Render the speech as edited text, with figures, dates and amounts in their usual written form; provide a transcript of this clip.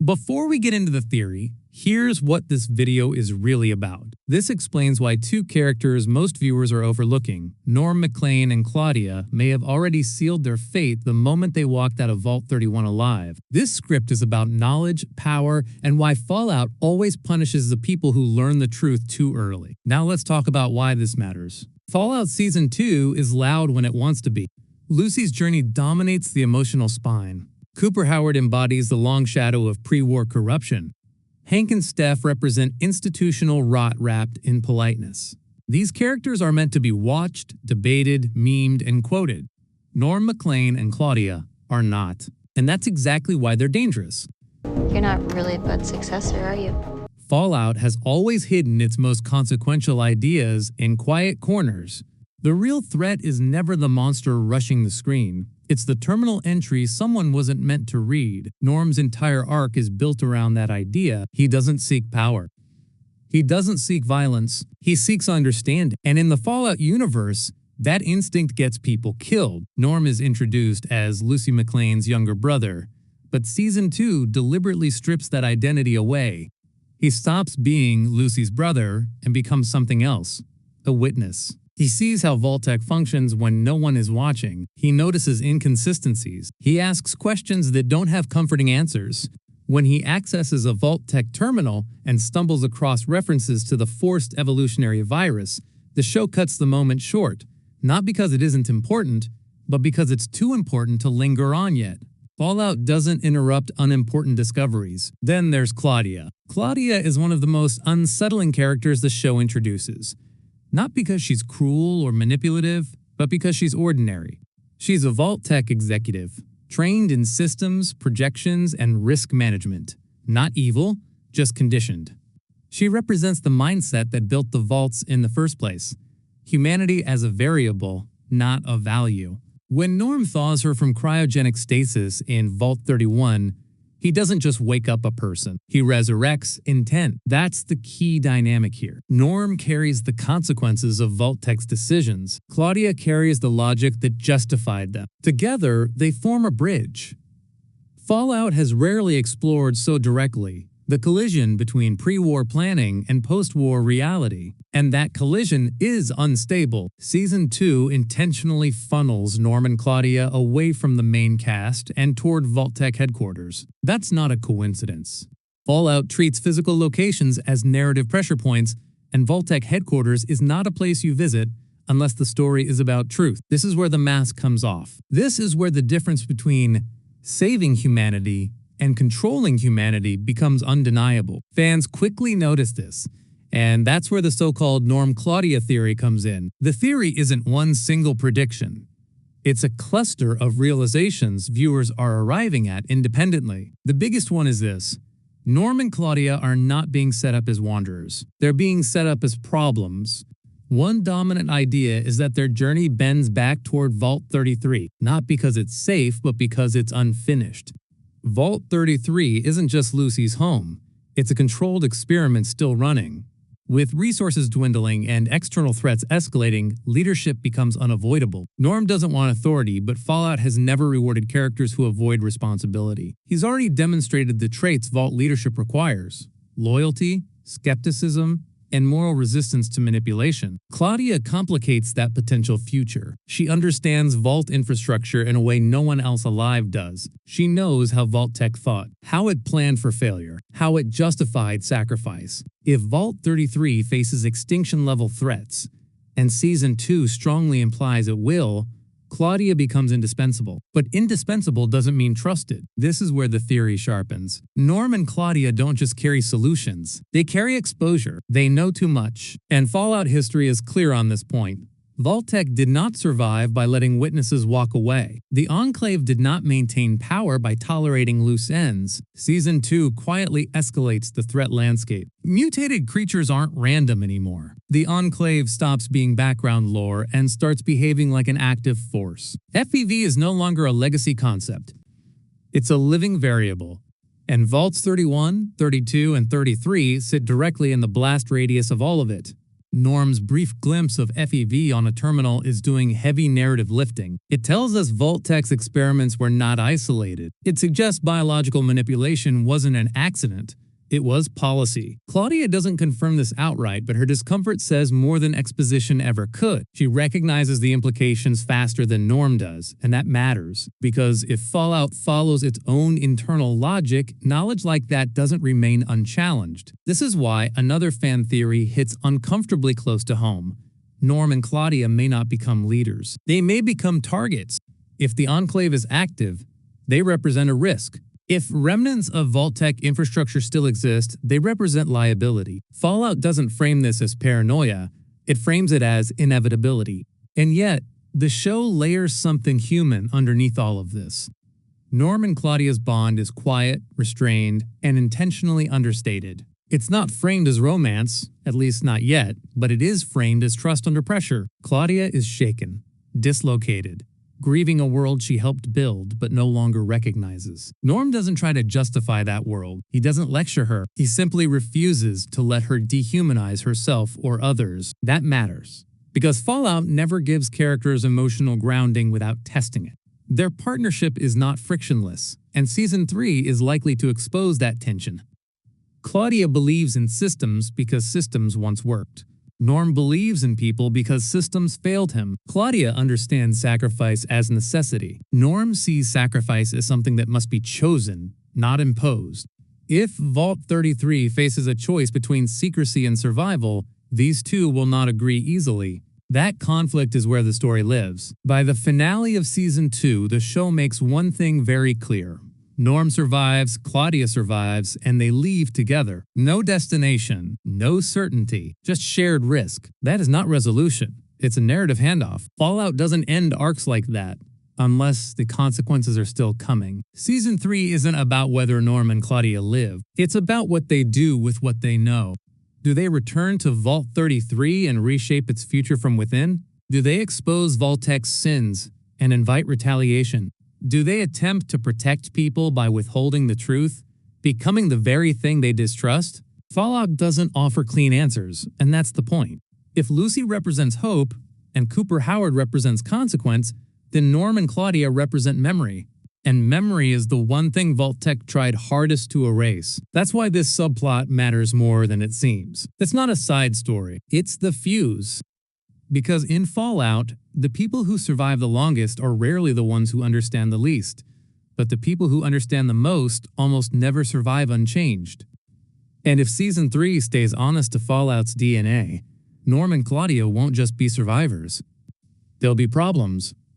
Before we get into the theory, here's what this video is really about. This explains why two characters most viewers are overlooking, Norm MacLean and Claudia, may have already sealed their fate the moment they walked out of Vault 31 alive. This script is about knowledge, power, and why Fallout always punishes the people who learn the truth too early. Now let's talk about why this matters. Fallout Season 2 is loud when it wants to be. Lucy's journey dominates the emotional spine. Cooper Howard embodies the long shadow of pre-war corruption. Hank and Steph represent institutional rot wrapped in politeness. These characters are meant to be watched, debated, memed, and quoted. Norm MacLean and Claudia are not. And that's exactly why they're dangerous. You're not really Bud's successor, are you? Fallout has always hidden its most consequential ideas in quiet corners. The real threat is never the monster rushing the screen. It's the terminal entry someone wasn't meant to read. Norm's entire arc is built around that idea. He doesn't seek power. He doesn't seek violence. He seeks understanding. And in the Fallout universe, that instinct gets people killed. Norm is introduced as Lucy MacLean's younger brother, but Season 2 deliberately strips that identity away. He stops being Lucy's brother and becomes something else, a witness. He sees how Vault-Tec functions when no one is watching. He notices inconsistencies. He asks questions that don't have comforting answers. When he accesses a Vault-Tec terminal and stumbles across references to the forced evolutionary virus, the show cuts the moment short, not because it isn't important, but because it's too important to linger on yet. Fallout doesn't interrupt unimportant discoveries. Then there's Claudia. Claudia is one of the most unsettling characters the show introduces. Not because she's cruel or manipulative, but because she's ordinary. She's a Vault-Tec executive, trained in systems, projections, and risk management. Not evil, just conditioned. She represents the mindset that built the vaults in the first place. Humanity as a variable, not a value. When Norm thaws her from cryogenic stasis in Vault 31, he doesn't just wake up a person. He resurrects intent. That's the key dynamic here. Norm carries the consequences of Vault-Tec's decisions. Claudia carries the logic that justified them. Together, they form a bridge. Fallout has rarely explored so directly the collision between pre-war planning and post-war reality. And that collision is unstable. Season 2 intentionally funnels Norm and Claudia away from the main cast and toward Vault-Tec headquarters. That's not a coincidence. Fallout treats physical locations as narrative pressure points, and Vault-Tec headquarters is not a place you visit unless the story is about truth. This is where the mask comes off. This is where the difference between saving humanity and controlling humanity becomes undeniable. Fans quickly notice this, and that's where the so-called Norm-Claudia theory comes in. The theory isn't one single prediction. It's a cluster of realizations viewers are arriving at independently. The biggest one is this: Norm and Claudia are not being set up as wanderers. They're being set up as problems. One dominant idea is that their journey bends back toward Vault 33, not because it's safe, but because it's unfinished. Vault 33 isn't just Lucy's home. It's a controlled experiment still running. With resources dwindling and external threats escalating, leadership becomes unavoidable. Norm doesn't want authority, but Fallout has never rewarded characters who avoid responsibility. He's already demonstrated the traits Vault leadership requires: loyalty, skepticism, and moral resistance to manipulation. Claudia complicates that potential future. She understands Vault infrastructure in a way no one else alive does. She knows how Vault-Tec thought, how it planned for failure, how it justified sacrifice. If Vault 33 faces extinction-level threats, and Season 2 strongly implies it will, Claudia becomes indispensable. But indispensable doesn't mean trusted. This is where the theory sharpens. Norm and Claudia don't just carry solutions. They carry exposure. They know too much. And Fallout history is clear on this point. Vault-Tec did not survive by letting witnesses walk away. The Enclave did not maintain power by tolerating loose ends. Season 2 quietly escalates the threat landscape. Mutated creatures aren't random anymore. The Enclave stops being background lore and starts behaving like an active force. FEV is no longer a legacy concept. It's a living variable. And Vaults 31, 32, and 33 sit directly in the blast radius of all of it. Norm's brief glimpse of FEV on a terminal is doing heavy narrative lifting. It tells us Vault-Tec's experiments were not isolated. It suggests biological manipulation wasn't an accident. It was policy. Claudia doesn't confirm this outright, but her discomfort says more than exposition ever could. She recognizes the implications faster than Norm does, and that matters. Because if Fallout follows its own internal logic, knowledge like that doesn't remain unchallenged. This is why another fan theory hits uncomfortably close to home. Norm and Claudia may not become leaders. They may become targets. If the Enclave is active, they represent a risk. If remnants of Vault-Tec infrastructure still exist, they represent liability. Fallout doesn't frame this as paranoia, it frames it as inevitability. And yet, the show layers something human underneath all of this. Norm and Claudia's bond is quiet, restrained, and intentionally understated. It's not framed as romance, at least not yet, but it is framed as trust under pressure. Claudia is shaken, dislocated, grieving a world she helped build but no longer recognizes. Norm doesn't try to justify that world. He doesn't lecture her. He simply refuses to let her dehumanize herself or others. That matters. Because Fallout never gives characters emotional grounding without testing it. Their partnership is not frictionless, and Season 3 is likely to expose that tension. Claudia believes in systems because systems once worked. Norm believes in people because systems failed him. Claudia understands sacrifice as necessity. Norm sees sacrifice as something that must be chosen, not imposed. If Vault 33 faces a choice between secrecy and survival, these two will not agree easily. That conflict is where the story lives. By the finale of Season 2, the show makes one thing very clear. Norm survives, Claudia survives, and they leave together. No destination, no certainty, just shared risk. That is not resolution. It's a narrative handoff. Fallout doesn't end arcs like that, unless the consequences are still coming. Season 3 isn't about whether Norm and Claudia live. It's about what they do with what they know. Do they return to Vault 33 and reshape its future from within? Do they expose Vault-Tec's sins and invite retaliation? Do they attempt to protect people by withholding the truth, becoming the very thing they distrust? Fallout doesn't offer clean answers, and that's the point. If Lucy represents hope, and Cooper Howard represents consequence, then Norm and Claudia represent memory. And memory is the one thing Vault-Tec tried hardest to erase. That's why this subplot matters more than it seems. It's not a side story, it's the fuse. Because in Fallout, the people who survive the longest are rarely the ones who understand the least. But the people who understand the most almost never survive unchanged. And if Season 3 stays honest to Fallout's DNA, Norm and Claudia won't just be survivors. There'll be problems,